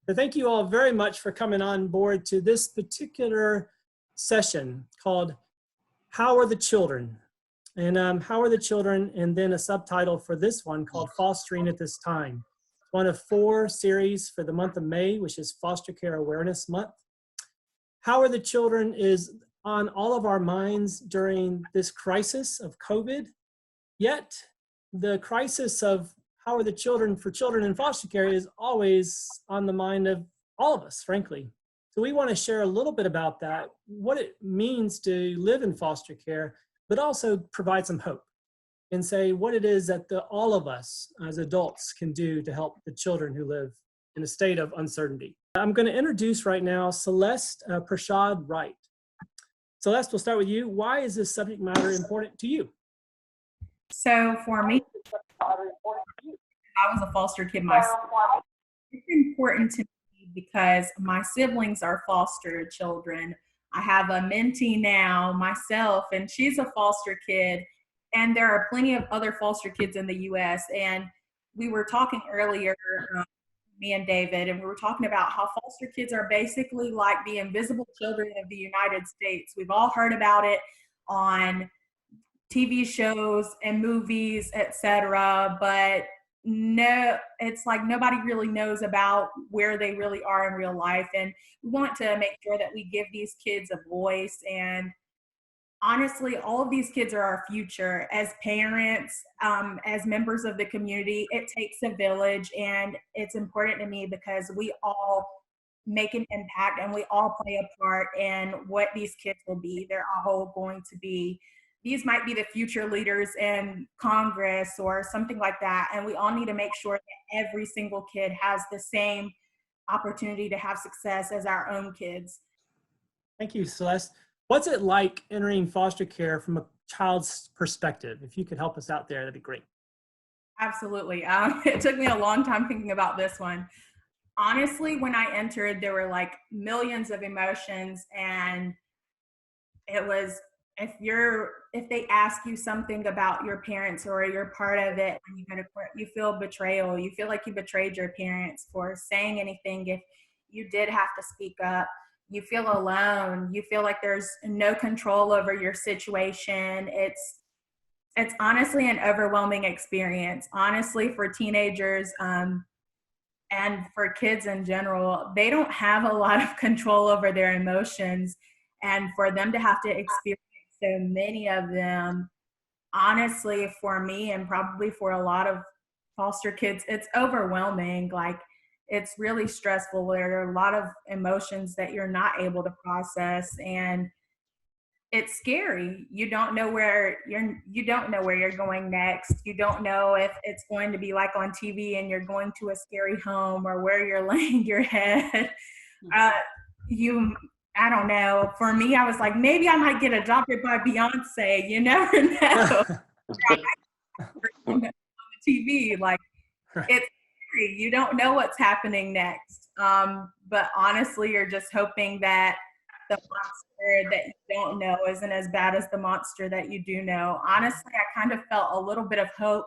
So thank you all very much for coming on board to this particular session called How Are the Children? And How Are the Children? And then a subtitle for this one called Fostering at This Time. One of 4 series for the month of May, which is Foster Care Awareness Month. How Are the Children is on all of our minds during this crisis of COVID. Yet the crisis of how are the children for children in foster care is always on the mind of all of us, frankly. So we want to share a little bit about that, what it means to live in foster care, but also provide some hope and say what it is that all of us as adults can do to help the children who live in a state of uncertainty. I'm going to introduce right now Celeste Prashad Wright. Celeste, we'll start with you. Why is this subject matter important to you? So for me, I was a foster kid myself. It's important to me because my siblings are foster children. I have a mentee now myself, and she's a foster kid. And there are plenty of other foster kids in the U.S. And we were talking earlier, me and David, and we were talking about how foster kids are basically like the invisible children of the United States. We've all heard about it on TV shows and movies, etc. But no, it's like nobody really knows about where they really are in real life. And we want to make sure that we give these kids a voice. And honestly, all of these kids are our future. As parents, as members of the community, it takes a village, and it's important to me because we all make an impact and we all play a part in what these kids will be. They're all going to be, these might be the future leaders in Congress or something like that. And we all need to make sure that every single kid has the same opportunity to have success as our own kids. Thank you, Celeste. What's it like entering foster care from a child's perspective? If you could help us out there, that'd be great. Absolutely. It took me a long time thinking about this one. Honestly, when I entered, there were like millions of emotions, and it was, if they ask you something about your parents or you're part of it when you go to court, you feel betrayal. You feel like you betrayed your parents for saying anything. If you did have to speak up, you feel alone. You feel like there's no control over your situation. It's honestly an overwhelming experience. Honestly, for teenagers and for kids in general, they don't have a lot of control over their emotions. And for them to have to experience so many of them, honestly, for me and probably for a lot of foster kids, it's overwhelming. Like, it's really stressful. There are a lot of emotions that you're not able to process, and it's scary. You don't know where you're going next. You don't know if it's going to be like on TV and you're going to a scary home, or where you're laying your head. I don't know. For me, I was like, maybe I might get adopted by Beyonce. You never know. On the TV, like, it's scary. You don't know what's happening next. But honestly, you're just hoping that the monster that you don't know isn't as bad as the monster that you do know. Honestly, I kind of felt a little bit of hope,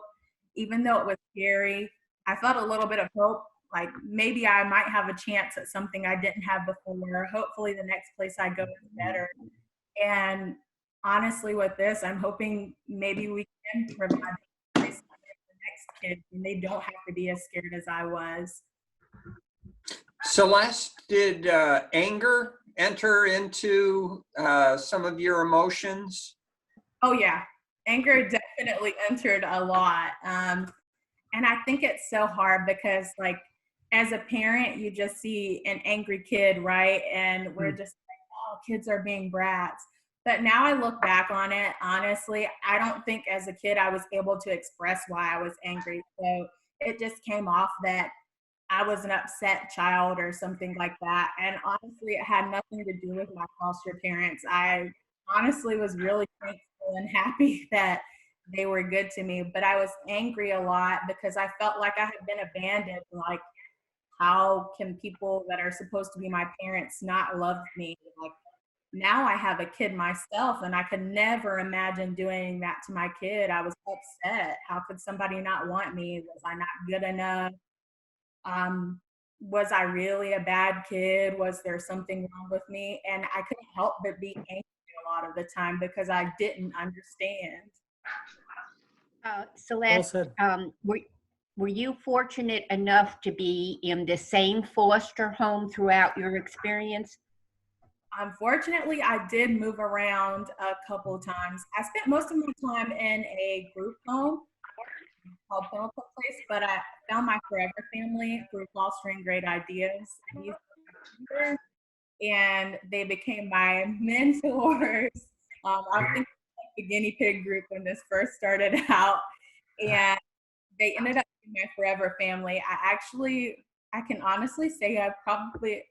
even though it was scary. I felt a little bit of hope, like maybe I might have a chance at something I didn't have before. Hopefully the next place I go is better. And honestly, with this, I'm hoping maybe we can provide a place for the next kid, and they don't have to be as scared as I was. Celeste, did anger enter into some of your emotions? Oh yeah, anger definitely entered a lot. And I think it's so hard because, like, as a parent, you just see an angry kid, right? And we're just like, oh, kids are being brats. But now I look back on it, honestly, I don't think as a kid I was able to express why I was angry. So it just came off that I was an upset child or something like that. And honestly, it had nothing to do with my foster parents. I honestly was really thankful and happy that they were good to me, but I was angry a lot because I felt like I had been abandoned. Like, how can people that are supposed to be my parents not love me? Like, now I have a kid myself, and I could never imagine doing that to my kid. I was upset. How could somebody not want me? Was I not good enough? was I really a bad kid? Was there something wrong with me? And I couldn't help but be angry a lot of the time because I didn't understand. Well Celeste, said. were you fortunate enough to be in the same foster home throughout your experience? Unfortunately, I did move around a couple of times. I spent most of my time in a group home called Pinnacle Place, but I found my forever family through Fostering Great Ideas. And they became my mentors. I was thinking like the guinea pig group when this first started out, and they ended up being my forever family. I can honestly say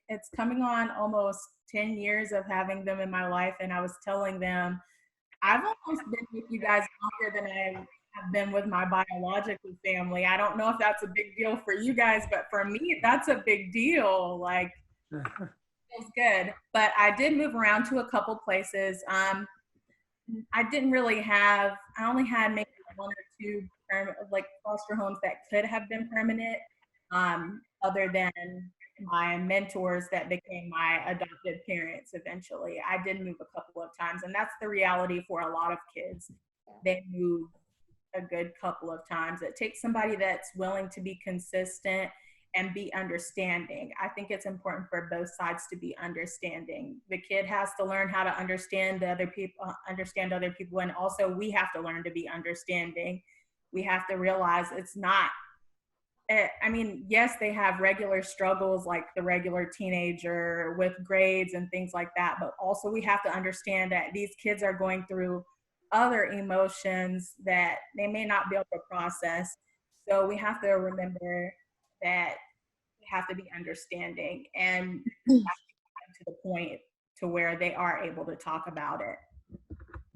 it's coming on almost 10 years of having them in my life, and I was telling them, I've almost been with you guys longer than I have been with my biological family. I don't know if that's a big deal for you guys, but for me, that's a big deal. Like, feels good. But I did move around to a couple places. I only had maybe one or two foster homes that could have been permanent, other than my mentors that became my adopted parents eventually. I did move a couple of times, and that's the reality for a lot of kids. They move a good couple of times. It takes somebody that's willing to be consistent and be understanding. I think it's important for both sides to be understanding. The kid has to learn how to understand other people, and also we have to learn to be understanding. We have to realize it's not, yes, they have regular struggles like the regular teenager with grades and things like that, but also we have to understand that these kids are going through other emotions that they may not be able to process. So we have to remember that we have to be understanding and to the point to where they are able to talk about it.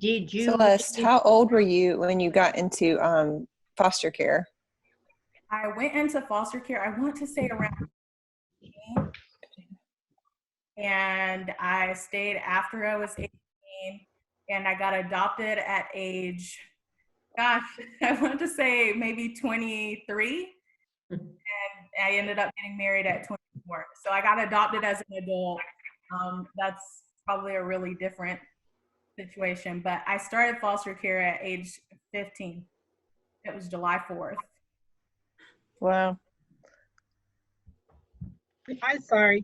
Did you? Celeste, how old were you when you got into foster care? I went into foster care, I want to say around 18, and I stayed after I was 18, and I got adopted at age, I want to say maybe 23, and I ended up getting married at 24. So I got adopted as an adult. That's probably a really different situation, but I started foster care at age 15. It was July 4th. Wow. I'm sorry.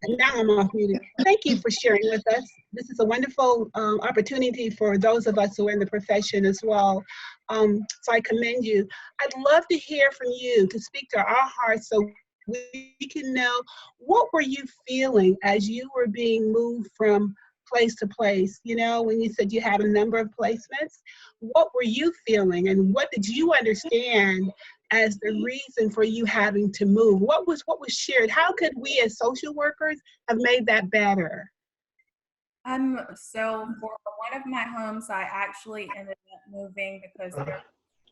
Now I'm off mute. Thank you for sharing with us. This is a wonderful opportunity for those of us who are in the profession as well. So I commend you. I'd love to hear from you, to speak to our hearts so we can know, what were you feeling as you were being moved from place to place? You know, when you said you had a number of placements, what were you feeling, and what did you understand as the reason for you having to move? What was shared? How could we as social workers have made that better? So for one of my homes, I actually ended up moving because there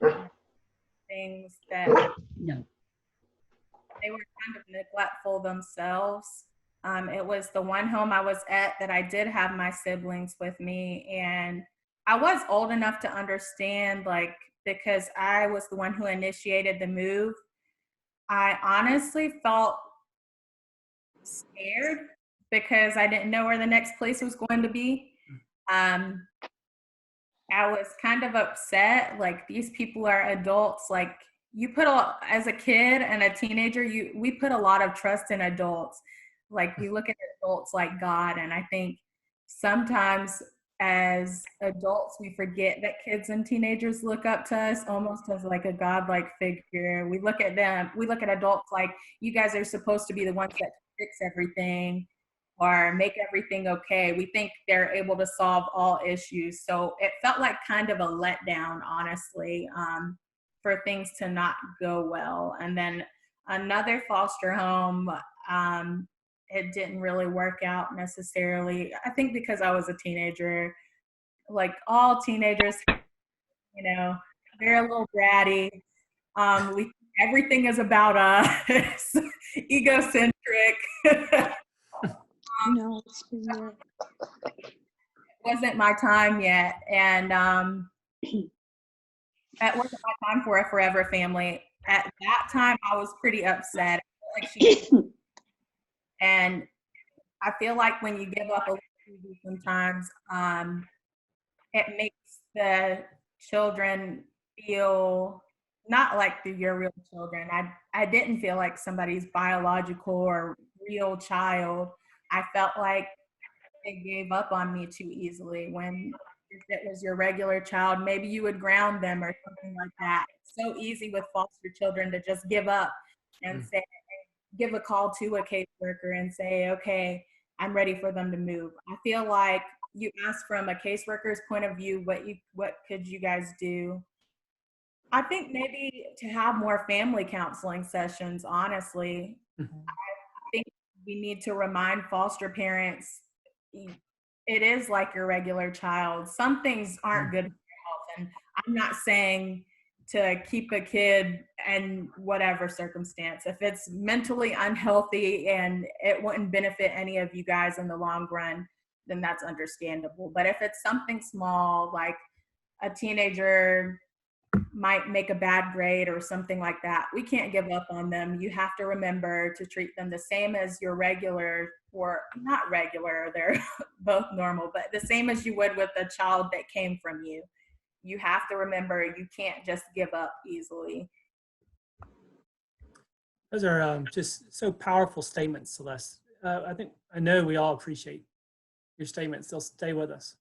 were things that they were kind of neglectful themselves. It was the one home I was at that I did have my siblings with me, and I was old enough to understand, like, because I was the one who initiated the move. I honestly felt scared because I didn't know where the next place was going to be. I was kind of upset, like, these people are adults. Like, as a kid and a teenager, we put a lot of trust in adults. Like, we look at adults like God, and I think sometimes as adults, we forget that kids and teenagers look up to us almost as like a godlike figure. We look at adults like, you guys are supposed to be the ones that fix everything or make everything okay. We think they're able to solve all issues. So it felt like kind of a letdown, honestly, for things to not go well. And then another foster home, it didn't really work out necessarily. I think because I was a teenager, like all teenagers, they're a little bratty. Everything is about us, egocentric. It wasn't my time yet, and that wasn't my time for a forever family. At that time, I was pretty upset. like she and I feel like when you give up a little easy sometimes, it makes the children feel not like your real children. I didn't feel like somebody's biological or real child. I felt like they gave up on me too easily. When if it was your regular child, maybe you would ground them or something like that. It's so easy with foster children to just give up and say, give a call to a caseworker and say, okay, I'm ready for them to move. I feel like you asked from a caseworker's point of view, what could you guys do? I think maybe to have more family counseling sessions, honestly. I think we need to remind foster parents it is like your regular child. Some things aren't good for your health. And I'm not saying to keep a kid in whatever circumstance. If it's mentally unhealthy and it wouldn't benefit any of you guys in the long run, then that's understandable. But if it's something small, like a teenager might make a bad grade or something like that, we can't give up on them. You have to remember to treat them the same as your regular, or not regular, they're both normal, but the same as you would with a child that came from you. You have to remember you can't just give up easily. Those are just so powerful statements, Celeste. I know we all appreciate your statements. They'll stay with us.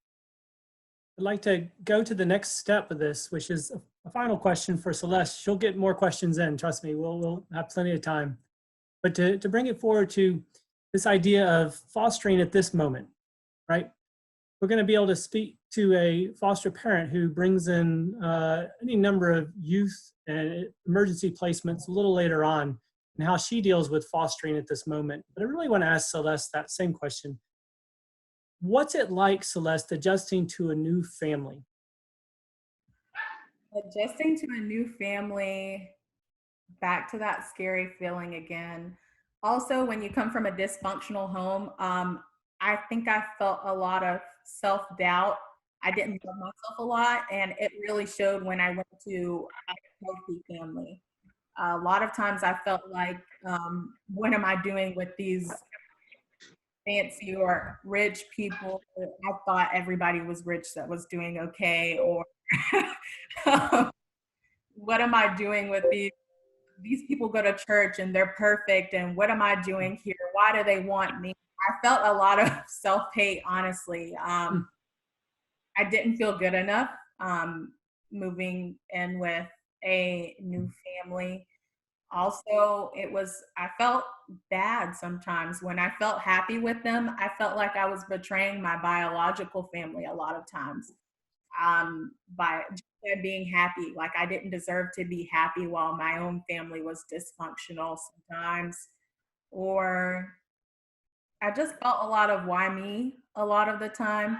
I'd like to go to the next step of this, which is a final question for Celeste. She'll get more questions in, trust me, we'll have plenty of time. But to bring it forward to this idea of fostering at this moment, right? We're going to be able to speak to a foster parent who brings in any number of youth and emergency placements a little later on, and how she deals with fostering at this moment. But I really want to ask Celeste that same question. What's it like, Celeste, adjusting to a new family? Adjusting to a new family, back to that scary feeling again. Also, when you come from a dysfunctional home, I think I felt a lot of self-doubt. I didn't love myself a lot, and it really showed when I went to a healthy family. A lot of times I felt like, what am I doing with these fancy or rich people? I thought everybody was rich that was doing okay, or what am I doing with these people go to church and they're perfect, and what am I doing here? Why do they want me? I felt a lot of self-hate, honestly. I didn't feel good enough moving in with a new family. Also, I felt bad sometimes. When I felt happy with them, I felt like I was betraying my biological family a lot of times by being happy. Like I didn't deserve to be happy while my own family was dysfunctional sometimes. Or I just felt a lot of why me a lot of the time.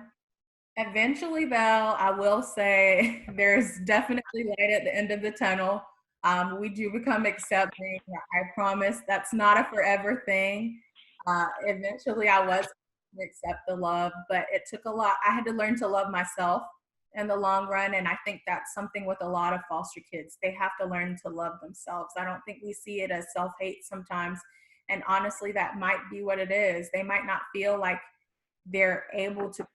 Eventually, though, I will say there's definitely light at the end of the tunnel. We do become accepting. I promise that's not a forever thing. Eventually, I was to accept the love, but it took a lot. I had to learn to love myself in the long run, and I think that's something with a lot of foster kids. They have to learn to love themselves. I don't think we see it as self-hate sometimes, and honestly, that might be what it is. They might not feel like they're able to.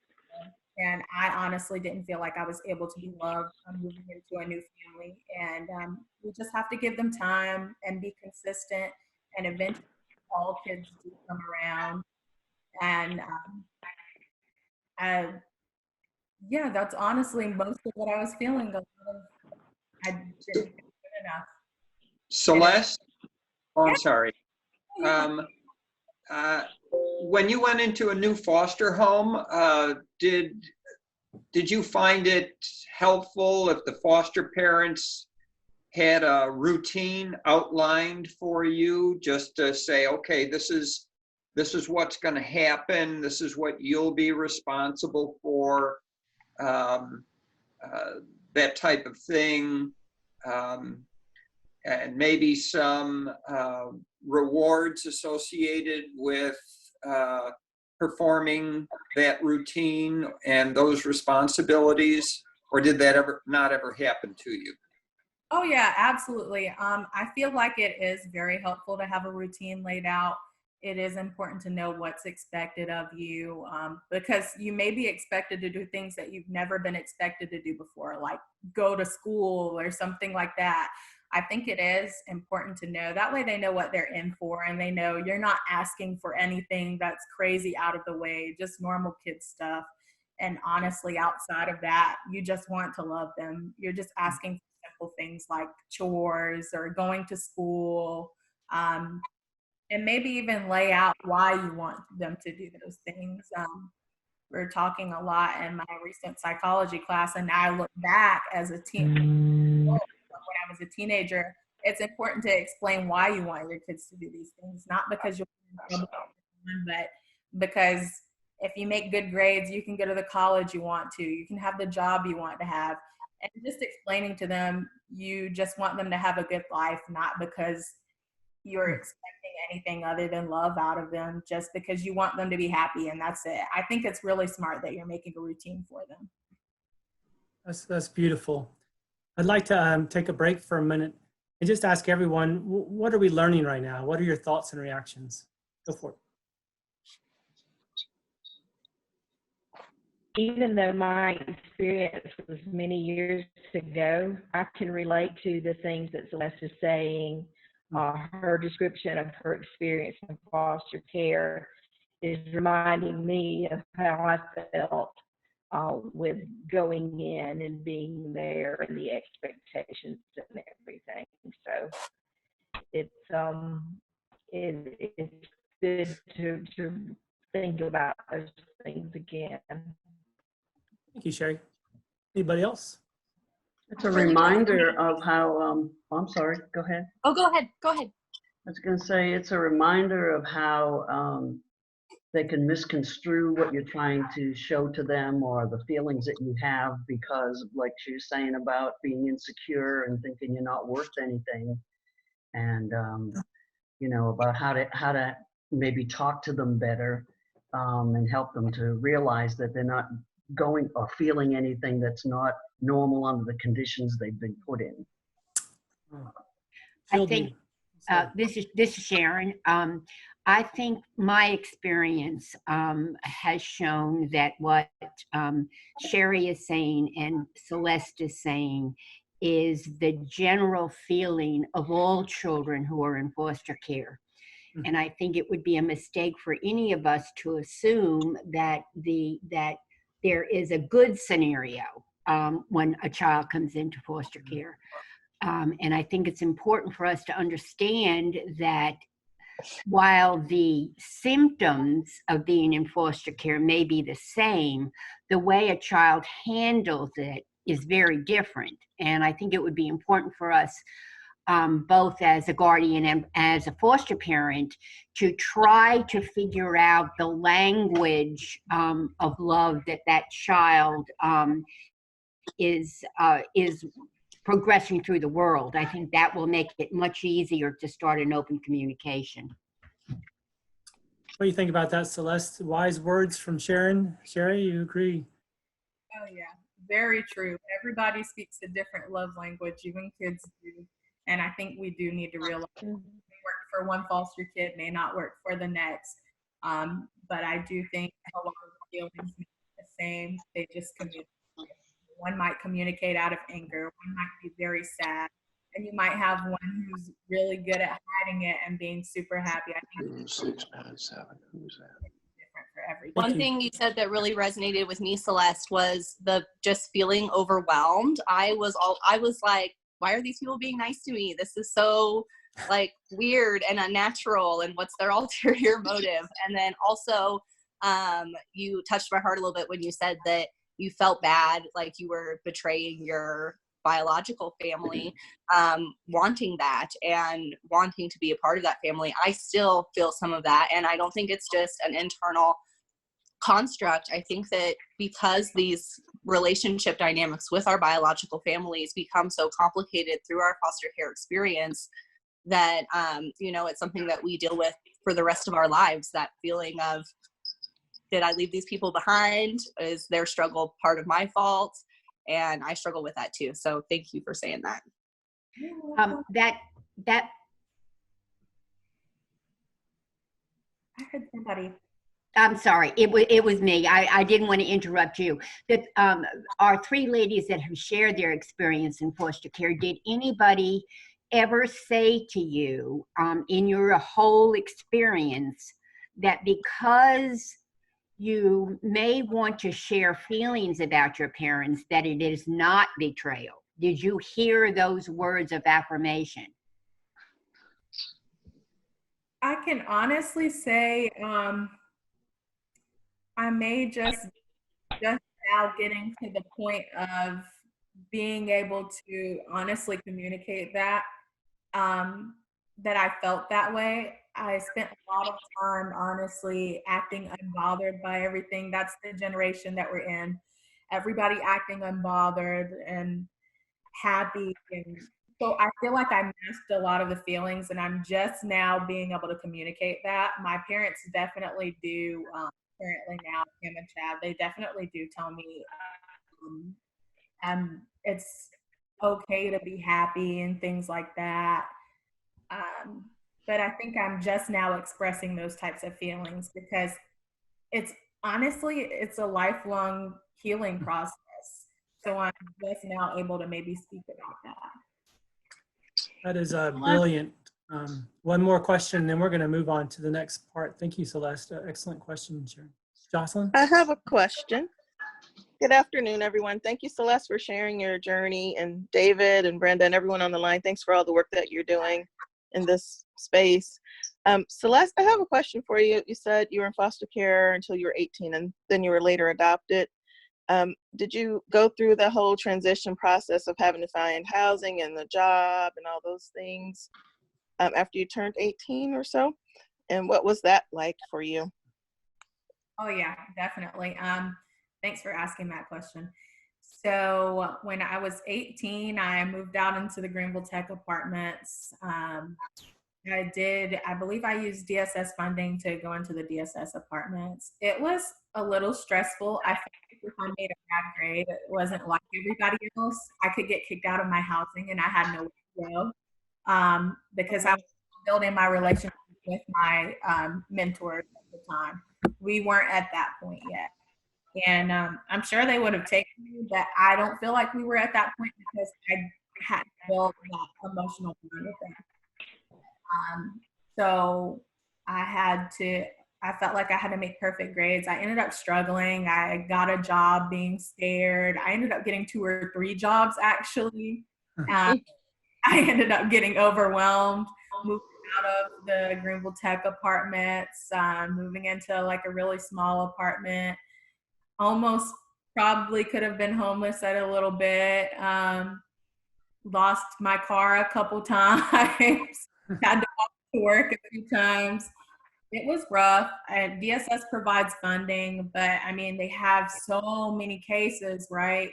And I honestly didn't feel like I was able to be loved. I'm moving into a new family, and we just have to give them time and be consistent. And eventually, all kids do come around. And yeah, that's honestly most of what I was feeling. I didn't feel good enough. Celeste? Oh, I'm Yeah. sorry. When you went into a new foster home, did you find it helpful if the foster parents had a routine outlined for you, just to say, okay, this is what's going to happen, this is what you'll be responsible for, that type of thing, and maybe some rewards associated with performing that routine and those responsibilities? Or did that not ever happen to you? Oh yeah, absolutely. I feel like it is very helpful to have a routine laid out. It is important to know what's expected of you, because you may be expected to do things that you've never been expected to do before, like go to school or something like that. I think it is important to know. That way they know what they're in for, and they know you're not asking for anything that's crazy out of the way, just normal kid stuff. And honestly, outside of that, you just want to love them. You're just asking simple things like chores or going to school, and maybe even lay out why you want them to do those things. We're talking a lot in my recent psychology class, and I look back as a when I was a teenager. It's important to explain why you want your kids to do these things, not because you're in trouble, but because if you make good grades, you can go to the college you want to, you can have the job you want to have. And just explaining to them, you just want them to have a good life, not because you're expecting anything other than love out of them, just because you want them to be happy, and that's it. I think it's really smart that you're making a routine for them. That's beautiful. I'd like to take a break for a minute and just ask everyone, what are we learning right now? What are your thoughts and reactions? Go for it. Even though my experience was many years ago, I can relate to the things that Celeste is saying. Her description of her experience in foster care is reminding me of how I felt with going in and being there and the expectations and everything. So it's good to think about those things again. Thank you, Sherry. Anybody else? It's a reminder of how, I'm sorry, go ahead. Oh, go ahead. Go ahead. I was going to say it's a reminder of how they can misconstrue what you're trying to show to them or the feelings that you have because, like she was saying about being insecure and thinking you're not worth anything, and you know, about how to maybe talk to them better and help them to realize that they're not going or feeling anything that's not normal under the conditions they've been put in. I think this is Sharon. I think my experience has shown that what Sherry is saying and Celeste is saying is the general feeling of all children who are in foster care. And I think it would be a mistake for any of us to assume that there is a good scenario when a child comes into foster care. And I think it's important for us to understand that while the symptoms of being in foster care may be the same, the way a child handles it is very different. And I think it would be important for us, both as a guardian and as a foster parent, to try to figure out the language of love that child is progressing through the world. I think that will make it much easier to start an open communication. What do you think about that, Celeste? Wise words from Sharon. Sherry, you agree? Oh yeah, very true. Everybody speaks a different love language, even kids do. And I think we do need to realize what work for one foster kid may not work for the next. But I do think a lot of the feelings may be the same. They just communicate. One might communicate out of anger. One might be very sad. And you might have one who's really good at hiding it and being super happy. I think 697. Who's that? Different for everybody. One thing you said that really resonated with me, Celeste, was the just feeling overwhelmed. I was like, why are these people being nice to me? This is so like weird and unnatural, and what's their ulterior motive? And then also you touched my heart a little bit when you said that you felt bad, like you were betraying your biological family, wanting that and wanting to be a part of that family. I still feel some of that, and I don't think it's just an internal construct. I think that because these relationship dynamics with our biological families become so complicated through our foster care experience, that you know, it's something that we deal with for the rest of our lives. That feeling of, did I leave these people behind? Is their struggle part of my fault? And I struggle with that too. So thank you for saying that. That I heard somebody. I'm sorry, it was me. I didn't want to interrupt you. That our three ladies that have shared their experience in foster care, did anybody ever say to you in your whole experience that because you may want to share feelings about your parents, that it is not betrayal? Did you hear those words of affirmation? I can honestly say I may just now getting to the point of being able to honestly communicate that that I felt that way. I spent a lot of time honestly acting unbothered by everything. That's the generation that we're in. Everybody acting unbothered and happy, and so I feel like I masked a lot of the feelings, and I'm just now being able to communicate that. My parents definitely do, currently now, Kim and Chad, they definitely do tell me it's okay to be happy and things like that. But I think I'm just now expressing those types of feelings because it's honestly, it's a lifelong healing process. So I'm just now able to maybe speak about that. That is brilliant. One more question, then we're going to move on to the next part. Thank you, Celeste. Excellent question, Sharon. Jocelyn? I have a question. Good afternoon, everyone. Thank you, Celeste, for sharing your journey, and David and Brenda and everyone on the line. Thanks for all the work that you're doing in this space. Celeste, I have a question for you. You said you were in foster care until you were 18 and then you were later adopted. Did you go through the whole transition process of having to find housing and the job and all those things after you turned 18 or so? And what was that like for you? Oh yeah, definitely. Thanks for asking that question. So when I was 18, I moved out into the Greenville Tech apartments. I believe I used DSS funding to go into the DSS apartments. It was a little stressful. I think if I made a bad grade, it wasn't like everybody else. I could get kicked out of my housing and I had nowhere to go because I was building my relationship with my mentors at the time. We weren't at that point yet. And I'm sure they would have taken me, but I don't feel like we were at that point because I had built that emotional bond with them. So I felt like I had to make perfect grades. I ended up struggling. I got a job being scared. I ended up getting 2 or 3 jobs, actually. I ended up getting overwhelmed, moving out of the Greenville Tech apartments, moving into like a really small apartment. Almost probably could have been homeless at a little bit. Lost my car a couple times. Had to walk to work a few times. It was rough. DSS provides funding, but I mean, they have so many cases, right?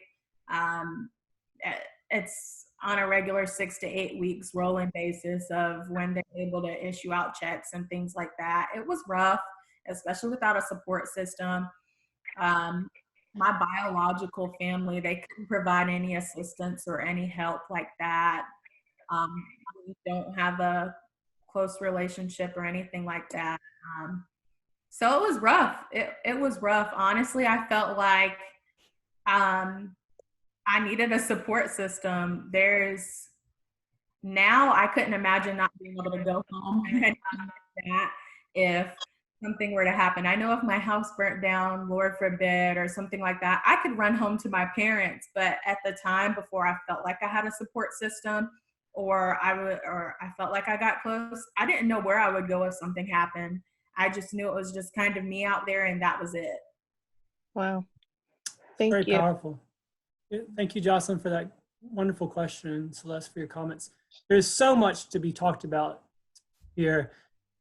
It's on a regular 6 to 8 weeks rolling basis of when they're able to issue out checks and things like that. It was rough, especially without a support system. My biological family, they couldn't provide any assistance or any help like that. We don't have a close relationship or anything like that. So it was rough. It was rough. Honestly, I felt like I needed a support system. Now I couldn't imagine not being able to go home or anything like that if something were to happen. I know if my house burnt down, Lord forbid, or something like that, I could run home to my parents. But at the time, before I felt like I had a support system, or I felt like I got close, I didn't know where I would go if something happened. I just knew it was just kind of me out there, and that was it. Wow. Thank you. Very powerful. Thank you, Jocelyn, for that wonderful question, and Celeste for your comments. There's so much to be talked about here,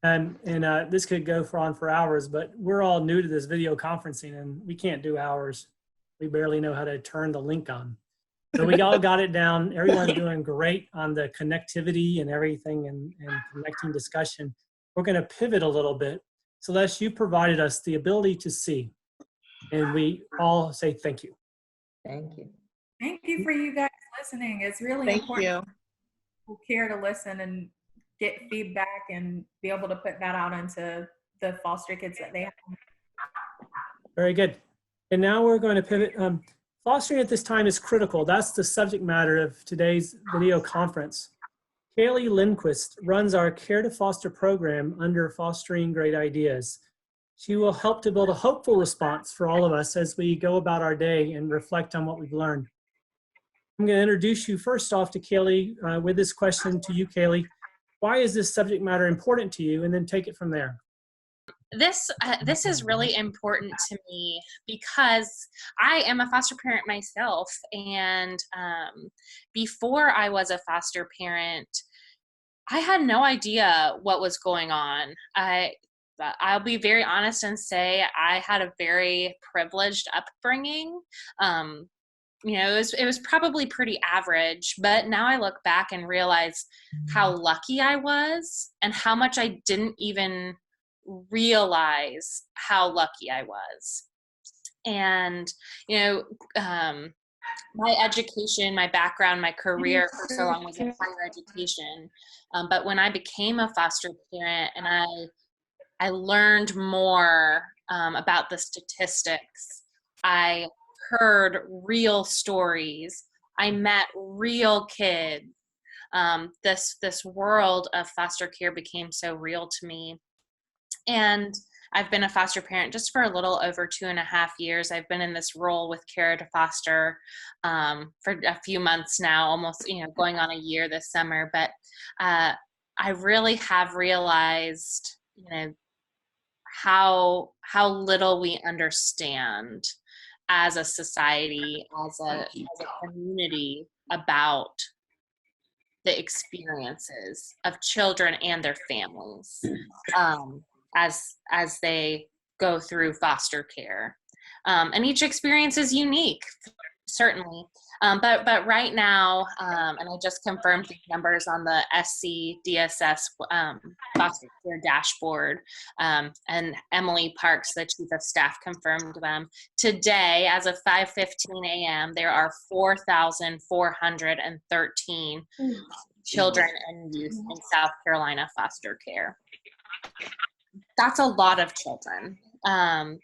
and this could go on for hours, but we're all new to this video conferencing, and we can't do hours. We barely know how to turn the link on. So we all got it down. Everyone's doing great on the connectivity and everything and connecting discussion. We're going to pivot a little bit. Celeste, you provided us the ability to see, and we all say thank you. Thank you. Thank you for you guys listening. It's really important. Thank you. will care to listen and get feedback and be able to put that out into the foster kids that they have. Very good. And now we're going to pivot. Fostering at this time is critical. That's the subject matter of today's video conference. Kaylee Lindquist runs our Care to Foster program under Fostering Great Ideas. She will help to build a hopeful response for all of us as we go about our day and reflect on what we've learned. I'm going to introduce you first off to Kaylee with this question to you, Kaylee. Why is this subject matter important to you? And then take it from there. This is really important to me because I am a foster parent myself, and before I was a foster parent, I had no idea what was going on. I'll be very honest and say I had a very privileged upbringing. It was probably pretty average, but now I look back and realize how lucky I was and how much I didn't even realize how lucky I was. And, my education, my background, my career for so long was in higher education. But when I became a foster parent and I learned more about the statistics, I heard real stories, I met real kids. This world of foster care became so real to me. And I've been a foster parent just for a little over 2.5 years. I've been in this role with Care to Foster for a few months now, almost, going on a year this summer. But I really have realized, how little we understand as a society, as a community about the experiences of children and their families as they go through foster care. And each experience is unique, certainly. But right now, and I just confirmed the numbers on the SCDSS foster care dashboard, and Emily Parks, the chief of staff, confirmed them. Today, as of 5:15 a.m., there are 4,413 children and youth in South Carolina foster care. That's a lot of children. And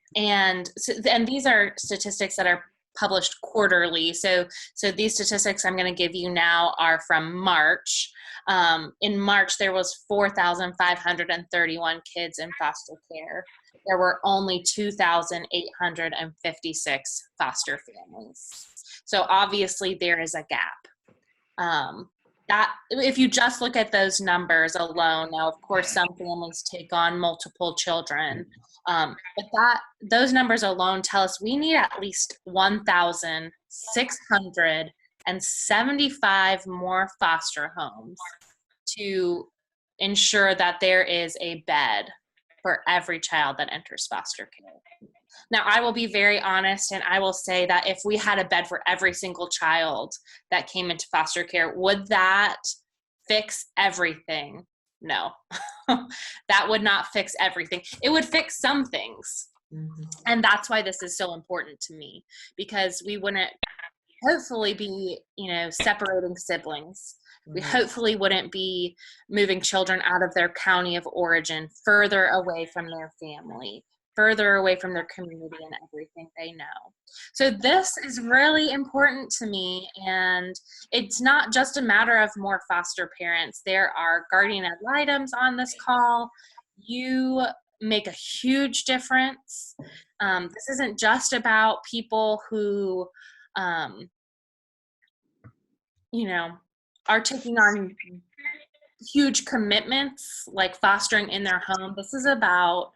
these are statistics that are published quarterly. So these statistics I'm going to give you now are from March. In March, there was 4,531 kids in foster care. There were only 2,856 foster families. So obviously there is a gap. That if you just look at those numbers alone, now of course some families take on multiple children, but those numbers alone tell us we need at least 1,675 more foster homes to ensure that there is a bed for every child that enters foster care. Now, I will be very honest, and I will say that if we had a bed for every single child that came into foster care, would that fix everything? No. That would not fix everything. It would fix some things. Mm-hmm. And that's why this is so important to me, because we wouldn't hopefully be, separating siblings. Mm-hmm. We hopefully wouldn't be moving children out of their county of origin, further away from their family, further away from their community and everything they know. So this is really important to me, and it's not just a matter of more foster parents. There are guardian ad litems on this call. You make a huge difference. This isn't just about people who, are taking on huge commitments like fostering in their home. This is about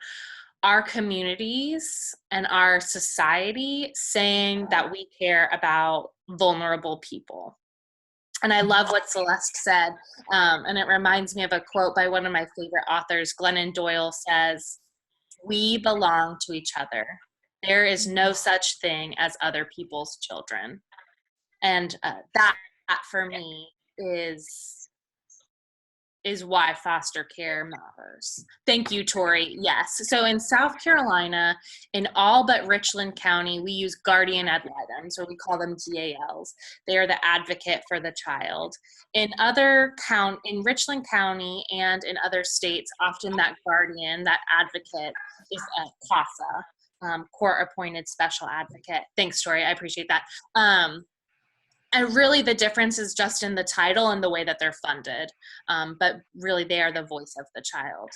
our communities and our society saying that we care about vulnerable people. And I love what Celeste said, and it reminds me of a quote by one of my favorite authors. Glennon Doyle says, "We belong to each other. There is no such thing as other people's children." And that for me is is why foster care matters. Thank you, Tori. Yes. So in South Carolina, in all but Richland County, we use guardian ad litems, or we call them GALs. They are the advocate for the child. In Richland County and in other states, often that guardian, that advocate, is a CASA, court-appointed special advocate. Thanks, Tori. I appreciate that. And really the difference is just in the title and the way that they're funded. But really they are the voice of the child.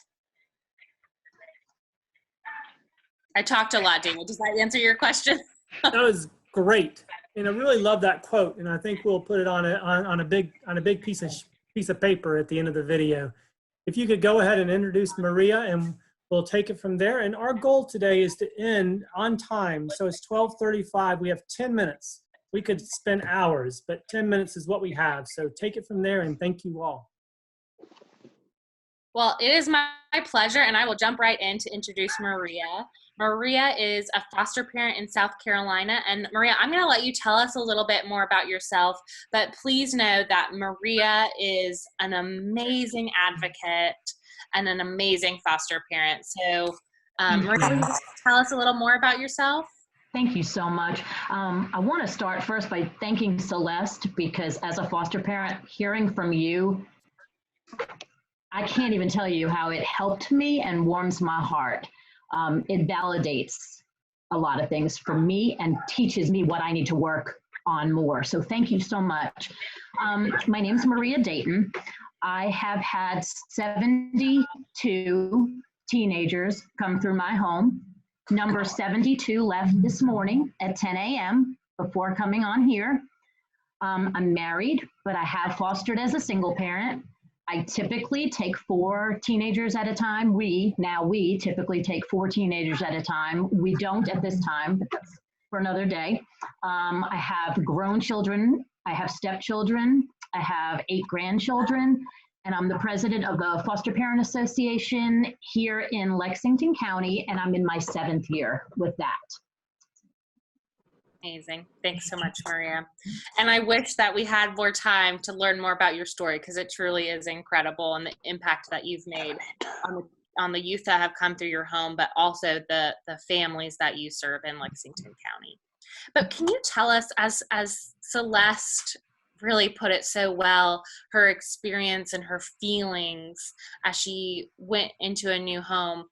I talked a lot, Daniel. Does that answer your question? That was great. And I really love that quote. And I think we'll put it on a big piece of paper at the end of the video. If you could go ahead and introduce Maria, and we'll take it from there. And our goal today is to end on time. So it's 12:35. We have 10 minutes. We could spend hours, but 10 minutes is what we have. So take it from there, and thank you all. Well, it is my pleasure, and I will jump right in to introduce Maria. Maria is a foster parent in South Carolina. And Maria, I'm going to let you tell us a little bit more about yourself, but please know that Maria is an amazing advocate and an amazing foster parent. So Maria, will you just tell us a little more about yourself? Thank you so much. I want to start first by thanking Celeste, because as a foster parent, hearing from you, I can't even tell you how it helped me and warms my heart. It validates a lot of things for me and teaches me what I need to work on more. So thank you so much. My name is Maria Dayton. I have had 72 teenagers come through my home. Number 72 left this morning at 10 a.m. before coming on here. I'm married, but I have fostered as a single parent. I typically take 4 teenagers at a time. We typically take 4 teenagers at a time. We don't at this time, but that's for another day. I have grown children. I have stepchildren. I have 8 grandchildren. And I'm the president of the Foster Parent Association here in Lexington County, and I'm in my 7th year with that. Amazing. Thanks so much, Maria. And I wish that we had more time to learn more about your story, because it truly is incredible, and the impact that you've made on the youth that have come through your home, but also the families that you serve in Lexington County. But can you tell us, as Celeste really put it so well, her experience and her feelings as she went into a new home,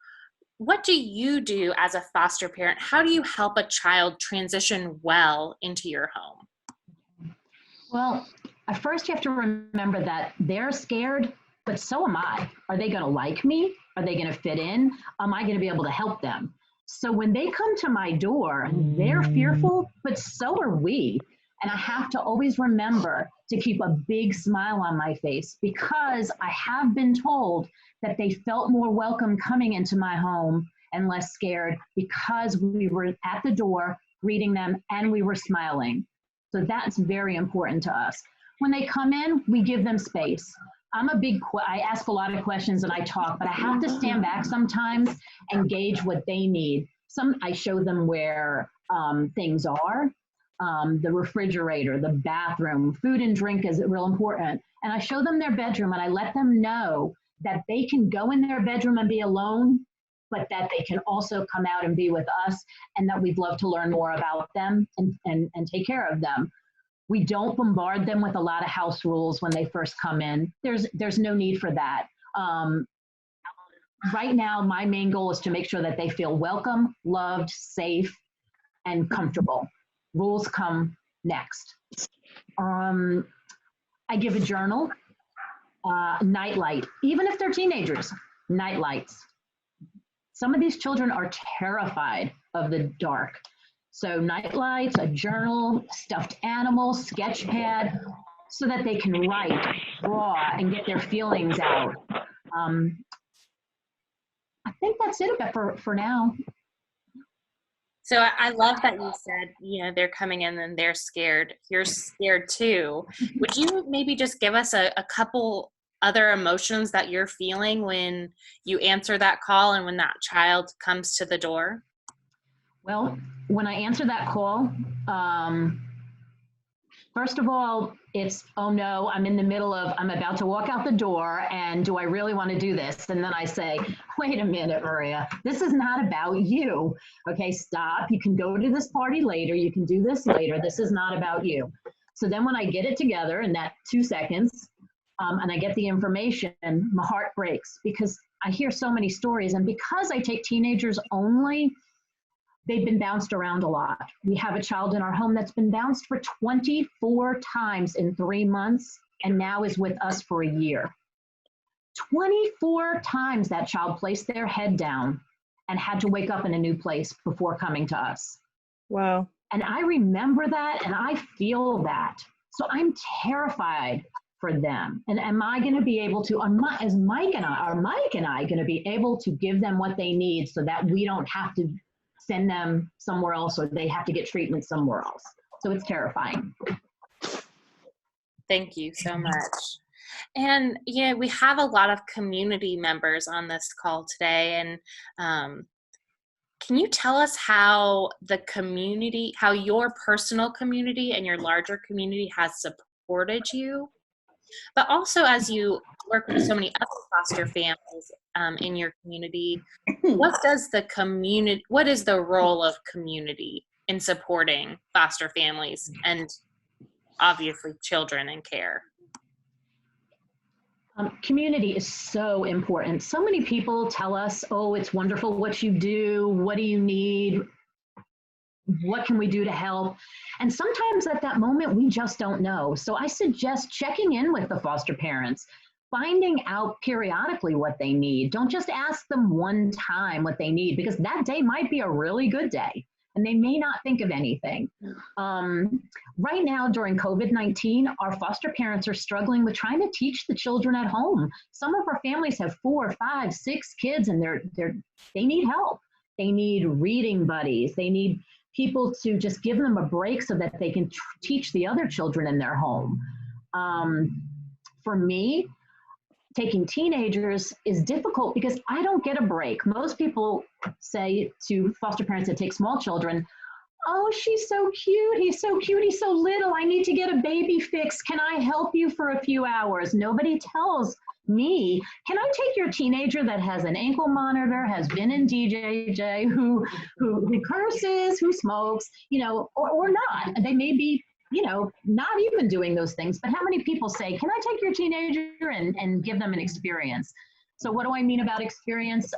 what do you do as a foster parent? How do you help a child transition well into your home? Well, at first you have to remember that they're scared, but so am I. Are they going to like me? Are they going to fit in? Am I going to be able to help them? So when they come to my door, they're fearful, but so are we. And I have to always remember to keep a big smile on my face, because I have been told that they felt more welcome coming into my home and less scared because we were at the door greeting them and we were smiling. So that's very important to us. When they come in, we give them space. I ask a lot of questions and I talk, but I have to stand back sometimes and gauge what they need. I show them where things are. The refrigerator, the bathroom, food and drink is real important. And I show them their bedroom, and I let them know that they can go in their bedroom and be alone, but that they can also come out and be with us, and that we'd love to learn more about them and take care of them. We don't bombard them with a lot of house rules when they first come in. There's no need for that. Right now, my main goal is to make sure that they feel welcome, loved, safe, and comfortable. Rules come next. I give a journal, nightlight, even if they're teenagers, nightlights. Some of these children are terrified of the dark. So nightlights, a journal, stuffed animal, sketch pad, so that they can write, draw, and get their feelings out. I think that's it for now. So I love that you said, they're coming in and they're scared. You're scared too. Would you maybe just give us a couple other emotions that you're feeling when you answer that call and when that child comes to the door? Well, when I answer that call, first of all, It's, oh no, I'm about to walk out the door, and do I really want to do this? And then I say, wait a minute, Maria, this is not about you. Okay, stop. You can go to this party later. You can do this later. This is not about you. So then when I get it together in that 2 seconds, and I get the information, my heart breaks because I hear so many stories. And because I take teenagers only, they've been bounced around a lot. We have a child in our home that's been bounced for 24 times in 3 months and now is with us for a year. 24 times that child placed their head down and had to wake up in a new place before coming to us. Wow. And I remember that and I feel that. So I'm terrified for them. And am I going to be able to, is Mike and I going to be able to give them what they need so that we don't have to send them somewhere else or they have to get treatment somewhere else? So it's terrifying. Thank you so much. And yeah, we have a lot of community members on this call today. And can you tell us how the community, how your personal community and your larger community has supported you? But also, as you work with so many other foster families in your community, what is the role of community in supporting foster families and obviously children in care? Community is so important. So many people tell us, oh, it's wonderful what you do. What do you need? What can we do to help? And sometimes at that moment, we just don't know. So I suggest checking in with the foster parents, finding out periodically what they need. Don't just ask them one time what they need, because that day might be a really good day and they may not think of anything. Right now during COVID-19, our foster parents are struggling with trying to teach the children at home. Some of our families have 4, 5, 6 kids and they need help. They need reading buddies. They need people to just give them a break so that they can teach the other children in their home. For me, taking teenagers is difficult because I don't get a break. Most people say to foster parents that take small children, oh, she's so cute, he's so cute, he's so little, I need to get a baby fix. Can I help you for a few hours? Nobody tells me, can I take your teenager that has an ankle monitor, has been in DJJ, who curses, who smokes, or not. They may be, not even doing those things, but how many people say, can I take your teenager and give them an experience? So what do I mean about experience?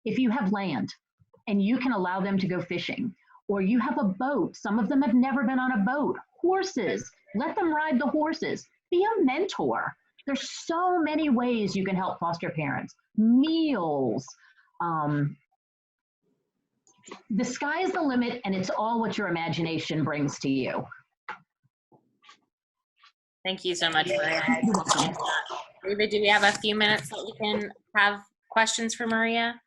If you have land and you can allow them to go fishing, or you have a boat, some of them have never been on a boat, horses, let them ride the horses, be a mentor. There's so many ways you can help foster parents. Meals. The sky is the limit, and it's all what your imagination brings to you. Thank you so much, Maria. David, do we have a few minutes that we can have questions for Maria?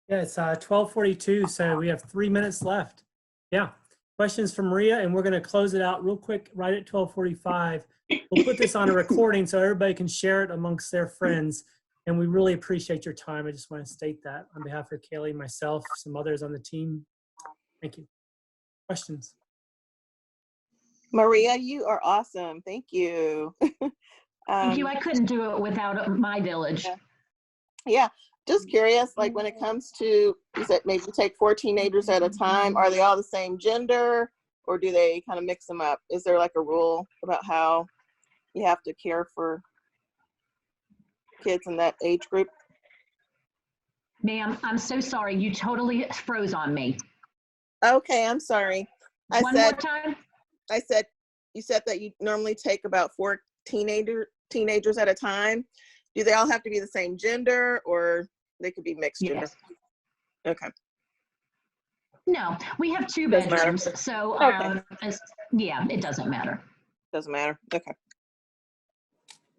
Yeah, it's 12:42, so we have 3 minutes left. Yeah, questions for Maria, and we're going to close it out real quick right at 12:45. We'll put this on a recording so everybody can share it amongst their friends, and we really appreciate your time. I just want to state that on behalf of Kaylee, myself, some others on the team. Thank you. Questions? Maria, you are awesome. Thank you. Thank you. I couldn't do it without my village. Yeah. Just curious, like when it comes to, you said maybe take 4 teenagers at a time, are they all the same gender or do they kind of mix them up? Is there like a rule about how you have to care for kids in that age group? Ma'am, I'm so sorry. You totally froze on me. Okay, I'm sorry. One more time? I said, you said that you normally take about 4 teenagers at a time. Do they all have to be the same gender or they could be mixed gender? Yes. Okay. No, we have 2 bedrooms. So, yeah, it doesn't matter. Doesn't matter. Okay.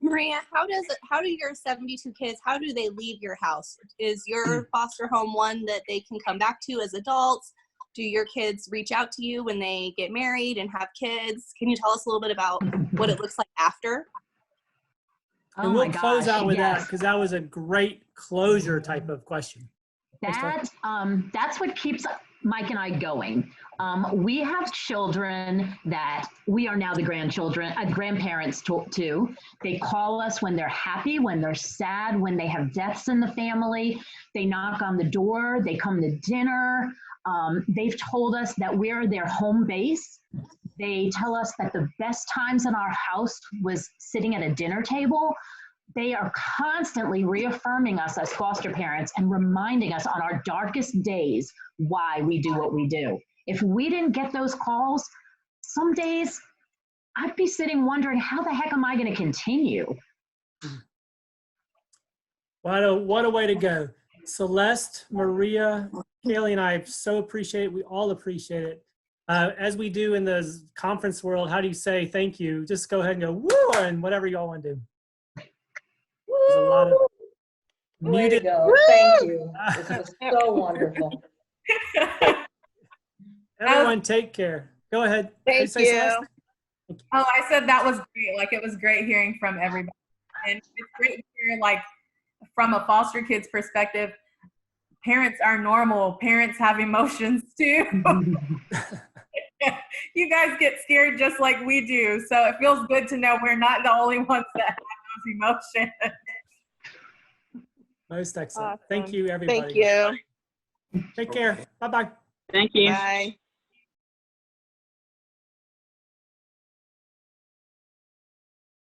Maria, how do your 72 kids, how do they leave your house? Is your foster home one that they can come back to as adults? Do your kids reach out to you when they get married and have kids? Can you tell us a little bit about what it looks like after? And we'll close out with that because that was a great closure type of question. That's what keeps Mike and I going. We have children that we are now the grandparents too. They call us when they're happy, when they're sad, when they have deaths in the family. They knock on the door, they come to dinner. They've told us that we're their home base. They tell us that the best times in our house was sitting at a dinner table. They are constantly reaffirming us as foster parents and reminding us on our darkest days why we do what we do. If we didn't get those calls, some days I'd be sitting wondering, how the heck am I going to continue? What a way to go. Celeste, Maria, Kaylee, and I so appreciate it. We all appreciate it. As we do in the conference world, how do you say thank you? Just go ahead and go, woo, and whatever y'all want to do. There's a lot of Way muted. to go. Thank you. This was so wonderful. Everyone take care. Go ahead. Thank Say you. Celeste? Oh, I said that was great. Like, it was great hearing from everybody. And it's great to hear, like, from a foster kid's perspective, parents are normal. Parents have emotions too. You guys get scared just like we do. So it feels good to know we're not the only ones that have those emotions. Most excellent. Awesome. Thank you, everybody. Thank you. Take care. Bye-bye. Thank you. Bye.